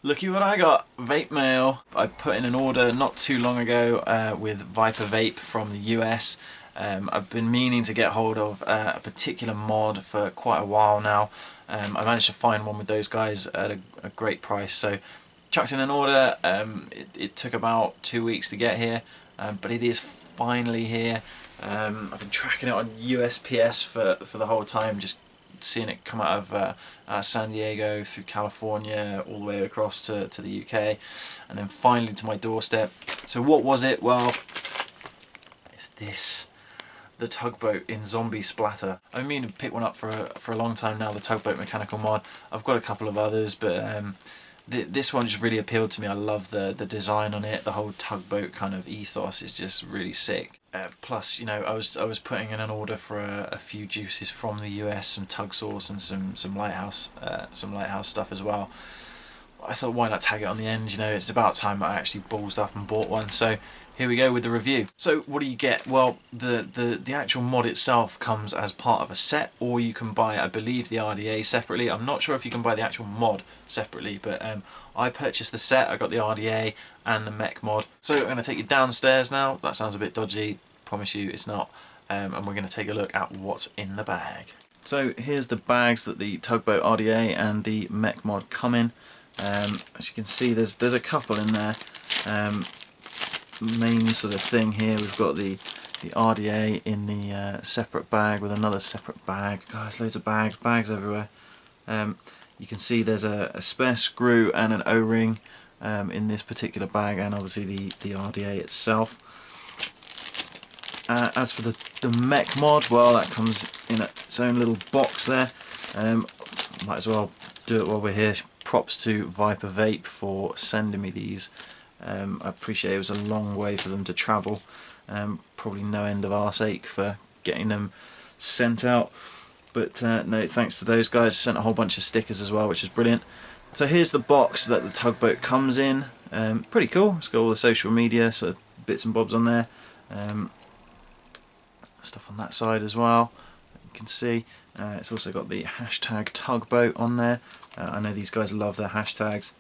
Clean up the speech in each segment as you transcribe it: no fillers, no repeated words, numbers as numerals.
Looky what I got, vape mail. I put in an order not too long ago with Vape from the US. I've been meaning to get hold of a particular mod for quite a while now. I managed to find one with those guys at a great price, so chucked in an order. It took about 2 weeks to get here, but it is finally here. I've been tracking it on USPS for the whole time, just seeing it come out of San Diego through California all the way across to the UK, and then finally to my doorstep. So what was it? Well, it's this, the Tugboat in Zombie Splatter. I've been meaning to pick one up for a long time now, the Tugboat mechanical mod. I've got a couple of others, but this one just really appealed to me. I love the design on it. The whole tugboat kind of ethos is just really sick. Plus, you know, I was putting in an order for a few juices from the US, some tug sauce and some lighthouse stuff as well. I thought, why not tag it on the end? You know, it's about time I actually ballsed up and bought one. So here we go with the review. So what do you get? Well, the actual mod itself comes as part of a set, or you can buy, I believe, the RDA separately. I'm not sure if you can buy the actual mod separately, but I purchased the set. I got the RDA and the Mech mod. So I'm going to take you downstairs now. That sounds a bit dodgy. Promise you it's not. And we're going to take a look at what's in the bag. So here's the bags that the Tugboat RDA and the Mech mod come in. As you can see, there's a couple in there. Main sort of thing here, we've got the RDA in the separate bag with another separate bag. Guys, loads of bags everywhere. You can see there's a spare screw and an O-ring in this particular bag, and obviously the RDA itself. As for the Mech mod, well, that comes in its own little box there. Might as well do it while we're here. Props to Vape for sending me these. I appreciate it was a long way for them to travel. Probably no end of arse ache for getting them sent out. But no, thanks to those guys. Sent a whole bunch of stickers as well, which is brilliant. So here's the box that the Tugboat comes in. Pretty cool. It's got all the social media sort of bits and bobs on there. Stuff on that side as well. You can see it's also got the hashtag Tugboat on there. I know these guys love their hashtags.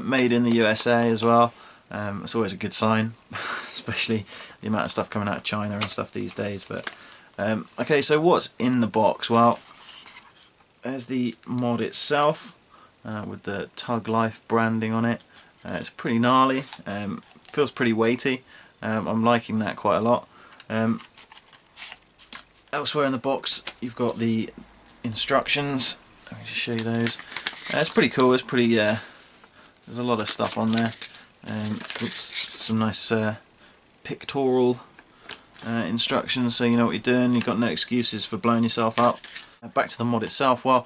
Made in the USA as well. It's always a good sign, especially the amount of stuff coming out of China and stuff these days. But okay, so what's in the box? Well, there's the mod itself with the Tug Life branding on it. It's pretty gnarly. Feels pretty weighty. I'm liking that quite a lot. Elsewhere in the box, you've got the instructions. Let me just show you those. It's pretty cool. It's pretty. There's a lot of stuff on there. Some nice pictorial instructions, so you know what you're doing. You've got no excuses for blowing yourself up. Back to the mod itself. Well,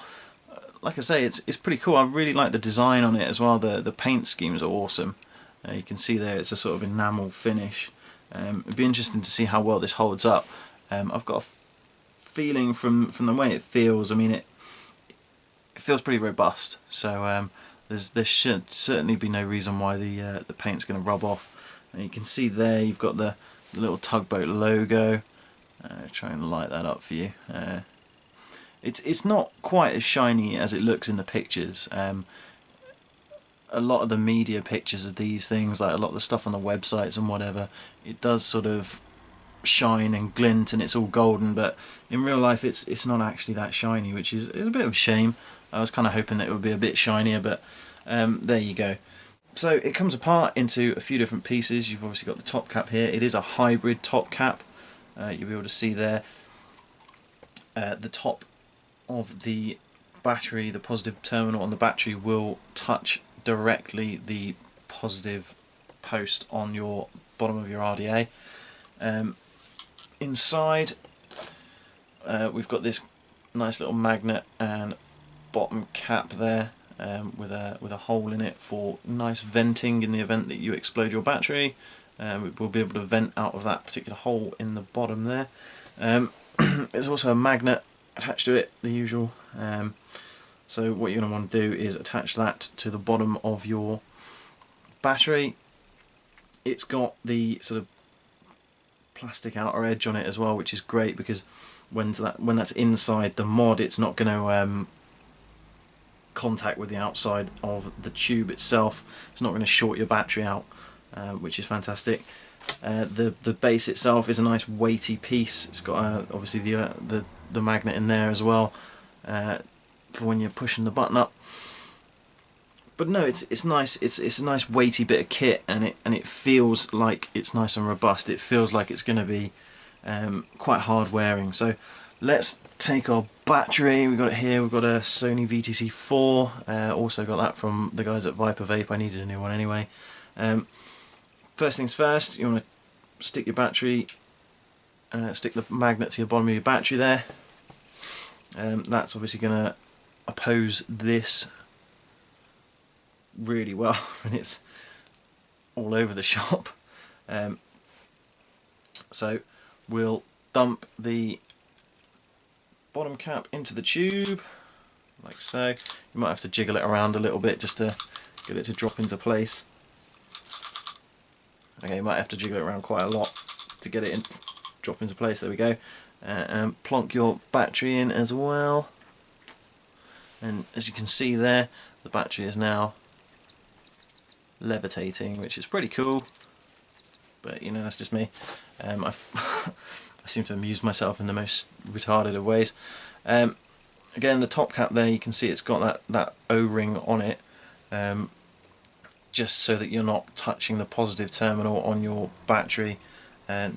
like I say, it's pretty cool. I really like the design on it as well. The paint schemes are awesome. You can see there it's a sort of enamel finish. It'd be interesting to see how well this holds up. I've got a feeling from the way it feels. I mean, it feels pretty robust. So there should certainly be no reason why the paint's going to rub off. And you can see there you've got the little Tugboat logo. Try and light that up for you. It's not quite as shiny as it looks in the pictures. A lot of the media pictures of these things, like a lot of the stuff on the websites and whatever, it does sort of shine and glint and it's all golden, but in real life it's not actually that shiny, which is a bit of a shame. I was kind of hoping that it would be a bit shinier, but there you go. So it comes apart into a few different pieces. You've obviously got the top cap here. It is a hybrid top cap. You'll be able to see there the top of the battery, the positive terminal on the battery will touch directly the positive post on your bottom of your RDA. Inside we've got this nice little magnet and bottom cap there with a hole in it for nice venting in the event that you explode your battery. We'll be able to vent out of that particular hole in the bottom there. There's also a magnet attached to it, the usual. So what you're going to want to do is attach that to the bottom of your battery. It's got the sort of plastic outer edge on it as well, which is great because when that's inside the mod, it's not going to contact with the outside of the tube itself. It's not going to short your battery out, which is fantastic. The base itself is a nice weighty piece. It's got obviously the magnet in there as well for when you're pushing the button up. But no, it's nice. It's a nice weighty bit of kit, and it feels like it's nice and robust. It feels like it's going to be quite hard wearing. So let's take our battery. We've got it here. We've got a Sony VTC4. Also got that from the guys at Vape. I needed a new one anyway. First things first, you want to stick your battery, stick the magnet to the bottom of your battery there. That's obviously going to oppose this really well, and it's all over the shop. So we'll dump the bottom cap into the tube like so. You might have to jiggle it around a little bit just to get it to drop into place. Okay, you might have to jiggle it around quite a lot to get it in, drop into place. There we go. And plonk your battery in as well, and as you can see there, the battery is now levitating, which is pretty cool. But you know, that's just me. I seem to amuse myself in the most retarded of ways. Again, the top cap there, you can see it's got that O-ring on it, just so that you're not touching the positive terminal on your battery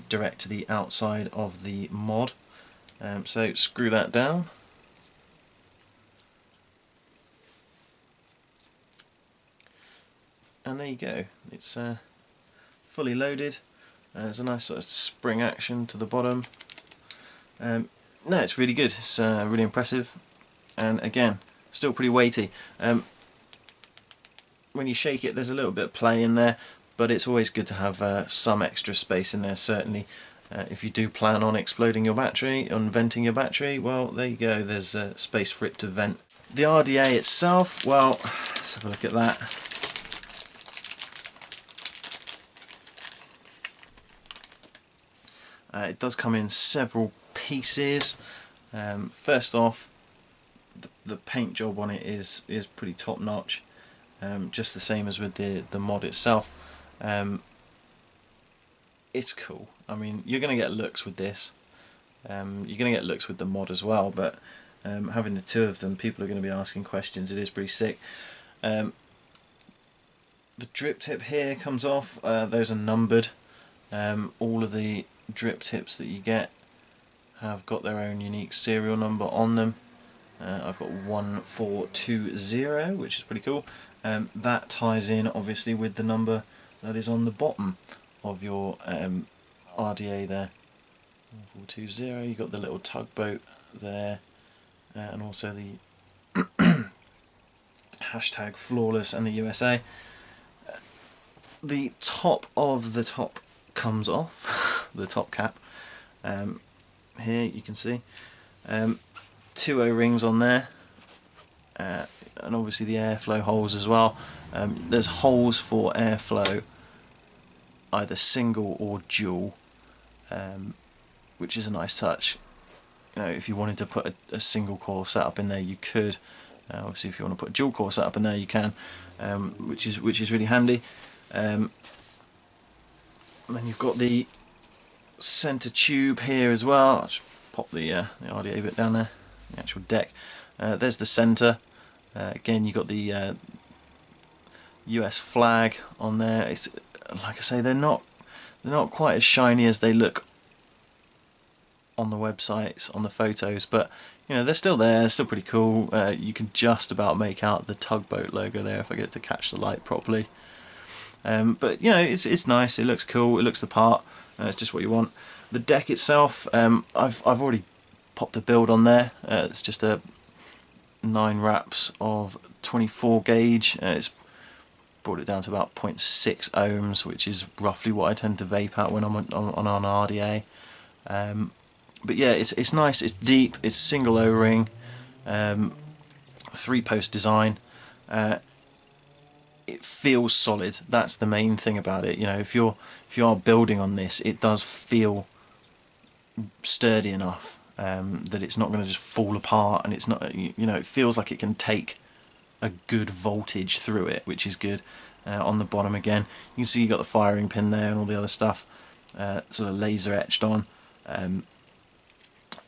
direct to the outside of the mod. So screw that down. And there you go. It's fully loaded. There's a nice sort of spring action to the bottom. No, it's really good. It's really impressive, and again, still pretty weighty. When you shake it, there's a little bit of play in there, but it's always good to have some extra space in there. Certainly, if you do plan on exploding your battery, on venting your battery, well, there you go. There's space for it to vent. The RDA itself, well, let's have a look at that. It does come in several pieces. First off, the paint job on it is pretty top notch, just the same as with the mod itself. It's cool. I mean, you're going to get looks with this. You're going to get looks with the mod as well, but having the two of them, people are going to be asking questions. It is pretty sick. The drip tip here comes off. Those are numbered. All of the drip tips that you get have got their own unique serial number on them. I've got 1420, which is pretty cool. That ties in obviously with the number that is on the bottom of your RDA there. 1420, you've got the little tugboat there, and also the hashtag flawless and the USA. The top of the top comes off, the top cap. Here you can see two O-rings on there, and obviously the airflow holes as well. There's holes for airflow, either single or dual, which is a nice touch. You know, if you wanted to put a single core setup in there, you could. Obviously, if you want to put a dual core setup in there, you can, which is really handy. And then you've got the centre tube here as well. I'll just pop the RDA bit down there, the actual deck. There's the centre. Again, you've got the US flag on there. It's, like I say, they're not quite as shiny as they look on the websites, on the photos, but you know, they're still there. They're still pretty cool. You can just about make out the Tugboat logo there if I get it to catch the light properly. But you know, it's nice. It looks cool. It looks the part. It's just what you want. The deck itself, I've already popped a build on there. It's just a 9 wraps of 24 gauge. It's brought it down to about 0.6 ohms, which is roughly what I tend to vape at when I'm on RDA. But yeah, it's nice. It's deep. It's single O-ring, 3-post design. It feels solid. That's the main thing about it. You know, if you are building on this, it does feel sturdy enough that it's not going to just fall apart, and it's not, you know, it feels like it can take a good voltage through it, which is good. On the bottom again, you can see you got the firing pin there and all the other stuff sort of laser etched on.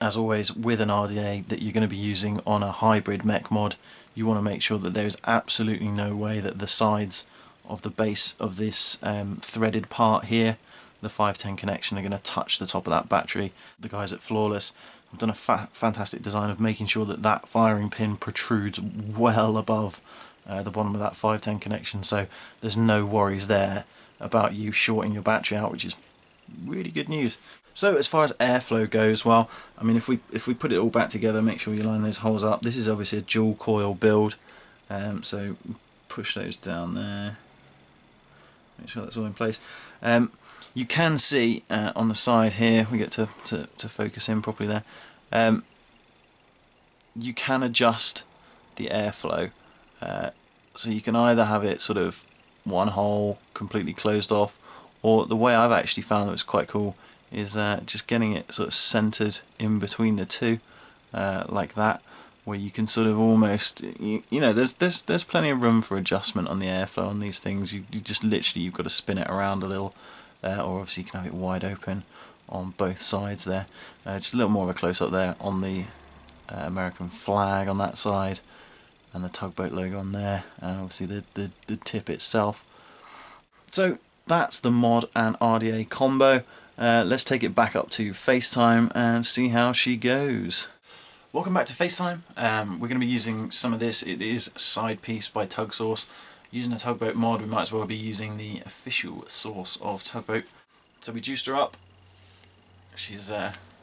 As always, with an RDA that you're going to be using on a hybrid mech mod, you want to make sure that there's absolutely no way that the sides of the base of this threaded part here, the 510 connection, are going to touch the top of that battery. The guys at Flawless have done a fantastic design of making sure that that firing pin protrudes well above the bottom of that 510 connection, so there's no worries there about you shorting your battery out, which is really good news. So as far as airflow goes, well, I mean, if we put it all back together, make sure you line those holes up. This is obviously a dual coil build, so push those down there, make sure that's all in place. You can see on the side here, we get to focus in properly there, you can adjust the airflow, so you can either have it sort of one hole completely closed off, or the way I've actually found that was quite cool is just getting it sort of centered in between the two, like that, where you can sort of almost, you know, there's plenty of room for adjustment on the airflow on these things. You just literally, you've got to spin it around a little, or obviously you can have it wide open on both sides there. Just a little more of a close up there on the American flag on that side, and the Tugboat logo on there, and obviously the tip itself. So that's the mod and RDA combo. Let's take it back up to FaceTime and see how she goes. Welcome back to FaceTime. We're going to be using some of this. It is Side Piece by Tug Source. Using a Tugboat mod, we might as well be using the official source of Tugboat. So we juiced her up. She's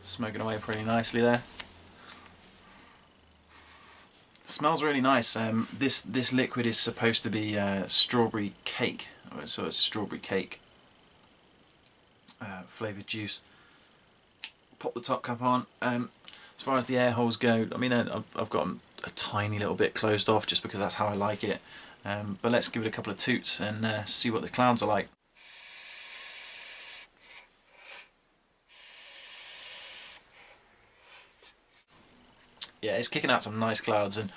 smoking away pretty nicely there. Smells really nice. This liquid is supposed to be strawberry cake, so it's strawberry cake flavoured juice. Pop the top cap on. As far as the air holes go, I mean, I've got a tiny little bit closed off just because that's how I like it. But let's give it a couple of toots and see what the clouds are like. Yeah, it's kicking out some nice clouds, and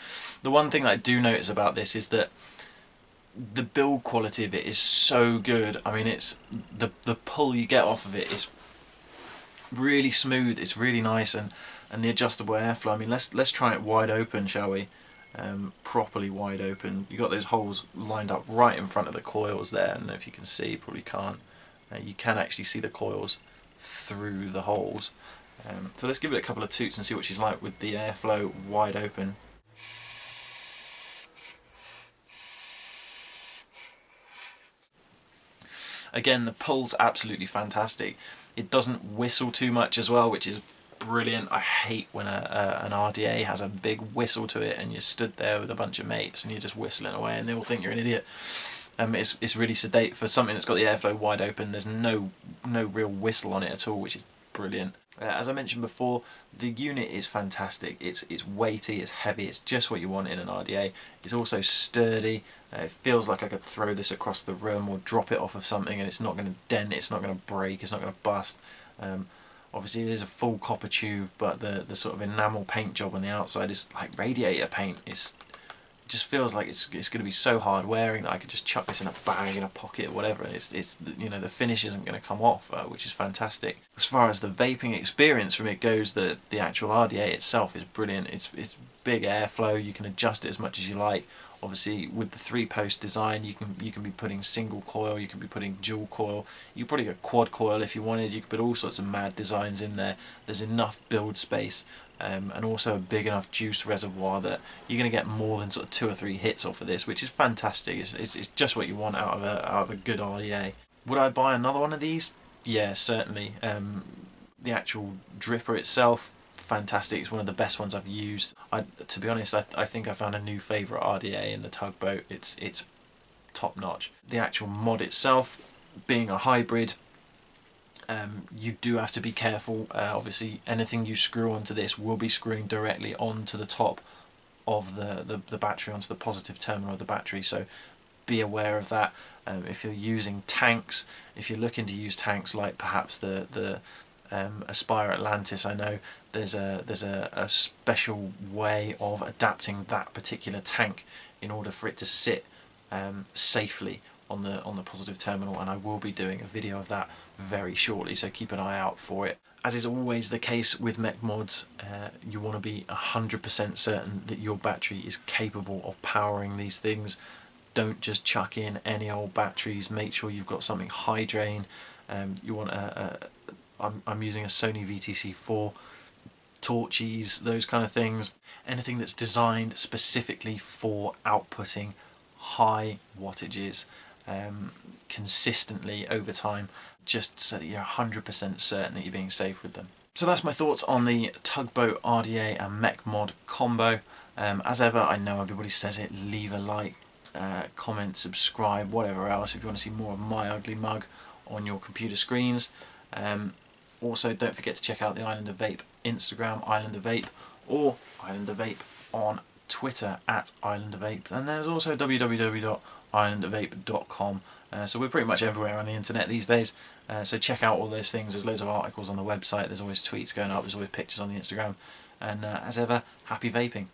the one thing that I do notice about this is that the build quality of it is so good. I mean, it's the pull you get off of it is really smooth. It's really nice, and the adjustable airflow. I mean, let's try it wide open, shall we? Properly wide open. You got those holes lined up right in front of the coils there, and if you can see, you probably can't. You can actually see the coils through the holes. So let's give it a couple of toots and see what she's like with the airflow wide open. Again, the pull's absolutely fantastic. It doesn't whistle too much as well, which is brilliant. I hate when an RDA has a big whistle to it and you're stood there with a bunch of mates and you're just whistling away and they all think you're an idiot. It's really sedate for something that's got the airflow wide open. There's no real whistle on it at all, which is brilliant. As I mentioned before, the unit is fantastic. It's weighty, it's heavy, it's just what you want in an RDA. It's also sturdy. It feels like I could throw this across the room or drop it off of something and it's not going to dent, it's not going to break, it's not going to bust. Obviously it is a full copper tube, but the sort of enamel paint job on the outside is like radiator paint. It just feels like it's going to be so hard wearing that I could just chuck this in a bag, in a pocket, or whatever, and it's you know, the finish isn't going to come off, which is fantastic. As far as the vaping experience from it goes, the actual RDA itself is brilliant. It's big airflow. You can adjust it as much as you like. Obviously, with the 3-post design, you can be putting single coil, you can be putting dual coil, you could probably go quad coil if you wanted. You could put all sorts of mad designs in there. There's enough build space. And also a big enough juice reservoir that you're going to get more than sort of 2 or 3 hits off of this, which is fantastic. It's just what you want out of a good RDA. Would I buy another one of these? Yeah, certainly. The actual dripper itself, fantastic. It's one of the best ones I've used. To be honest, I think I found a new favourite RDA in the Tugboat. It's top notch. The actual mod itself, being a hybrid, you do have to be careful. Obviously anything you screw onto this will be screwing directly onto the top of the battery, onto the positive terminal of the battery, so be aware of that. If you're using tanks, if you're looking to use tanks like perhaps the Aspire Atlantis, I know there's a special way of adapting that particular tank in order for it to sit safely on the positive terminal, and I will be doing a video of that very shortly, so keep an eye out for it. As is always the case with mech mods, you want to be 100% certain that your battery is capable of powering these things. Don't just chuck in any old batteries. Make sure you've got something high drain. You want I'm using a Sony VTC4, torches, those kind of things. Anything that's designed specifically for outputting high wattages consistently over time, just so that you're 100% certain that you're being safe with them. So that's my thoughts on the Tugboat RDA and Mech mod combo. As ever, I know everybody says it, leave a like, comment, subscribe, whatever else if you want to see more of my ugly mug on your computer screens. Also, don't forget to check out the Island of Vape Instagram, Island of Vape, or Island of Vape on Twitter at Island of Vape, and there's also www.islandofvape.com. So we're pretty much everywhere on the internet these days, so check out all those things. There's loads of articles on the website, there's always tweets going up, there's always pictures on the Instagram, and as ever, happy vaping.